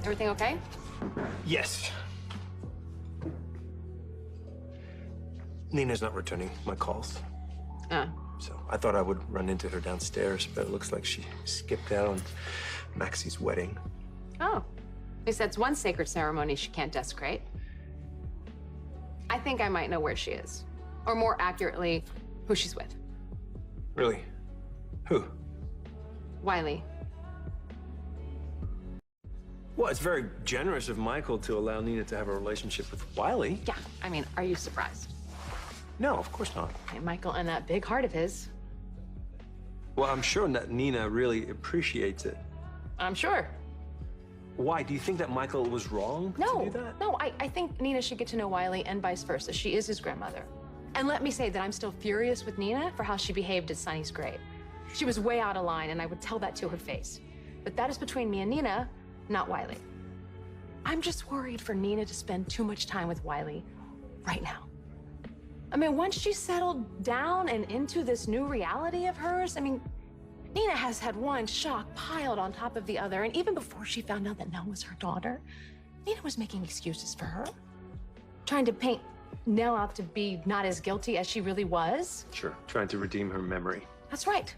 Everything okay? Yes. Nina's not returning my calls. So I thought I would run into her downstairs, but it looks like she skipped out on Maxie's wedding. Oh. At least that's one sacred ceremony she can't desecrate. I think I might know where she is. Or more accurately, who she's with. Really? Who? Wiley. Well, it's very generous of Michael to allow Nina to have a relationship with Wiley. Yeah, I mean, are you surprised? No, of course not. Hey, Michael and that big heart of his. Well, I'm sure that Nina really appreciates it. I'm sure. Why? Do you think that Michael was wrong to do that? No, I think Nina should get to know Wiley and vice versa. She is his grandmother. And let me say that I'm still furious with Nina for how she behaved at Sonny's grave. She was way out of line, and I would tell that to her face. But that is between me and Nina, not Wiley. I'm just worried for Nina to spend too much time with Wiley right now. I mean, once she's settled down and into this new reality of hers, I mean, Nina has had one shock piled on top of the other, and even before she found out that Nelle was her daughter, Nina was making excuses for her, trying to paint Nelle out to be not as guilty as she really was. Sure, trying to redeem her memory. That's right.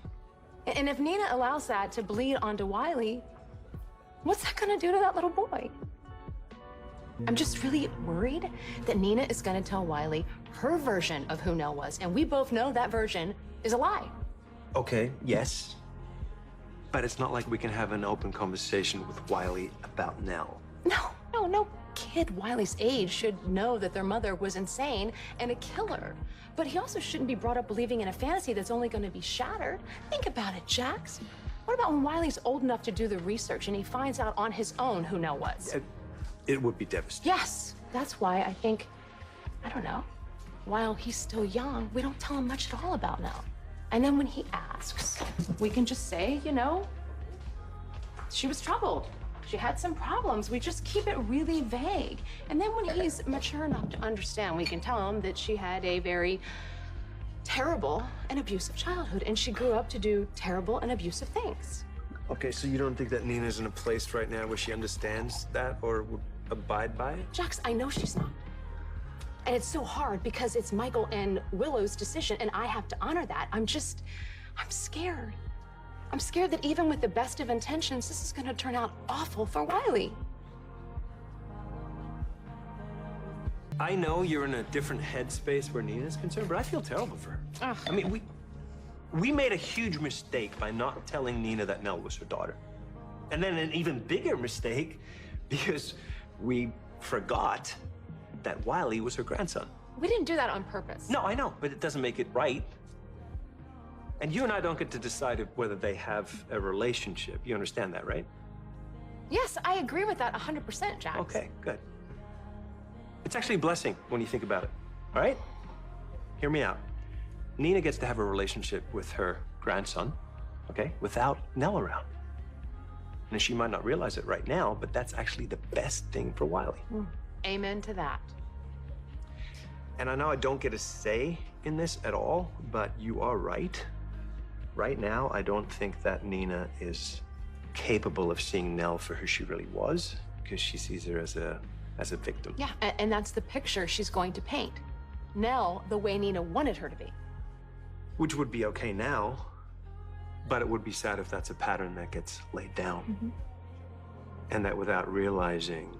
And if Nina allows that to bleed onto Wiley, what's that gonna do to that little boy? I'm just really worried that Nina is gonna tell Wiley her version of who Nelle was, and we both know that version is a lie. Okay, yes. But it's not like we can have an open conversation with Wiley about Nelle. No kid Wiley's age should know that their mother was insane and a killer. But he also shouldn't be brought up believing in a fantasy that's only going to be shattered. Think about it, Jax. What about when Wiley's old enough to do the research and he finds out on his own who Nelle was? It would be devastating. Yes, that's why I think, I don't know, while he's still young, we don't tell him much at all about Nelle. And then when he asks, we can just say, you know, she was troubled. She had some problems. We just keep it really vague. And then when he's mature enough to understand, we can tell him that she had a very terrible and abusive childhood, and she grew up to do terrible and abusive things. Okay, so you don't think that Nina's in a place right now where she understands that or would abide by it? Jax, I know she's not. And it's so hard because it's Michael and Willow's decision, and I have to honor that. I'm scared. I'm scared that even with the best of intentions, this is gonna turn out awful for Wiley. I know you're in a different headspace where Nina's concerned, but I feel terrible for her. Ugh. I mean, we made a huge mistake by not telling Nina that Nelle was her daughter. And then an even bigger mistake because we forgot that Wiley was her grandson. We didn't do that on purpose. No, I know, but it doesn't make it right. And you and I don't get to decide whether they have a relationship. You understand that, right? Yes, I agree with that 100%, Jax. Okay, good. It's actually a blessing when you think about it, all right? Hear me out. Nina gets to have a relationship with her grandson, okay, without Nelle around. And she might not realize it right now, but that's actually the best thing for Wiley. Amen to that. And I know I don't get a say in this at all, but you are right. Right now, I don't think that Nina is capable of seeing Nelle for who she really was, because she sees her as a victim. Yeah, and that's the picture she's going to paint. Nelle the way Nina wanted her to be. Which would be okay now, but it would be sad if that's a pattern that gets laid down. And that without realizing,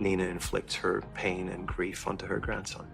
Nina inflicts her pain and grief onto her grandson.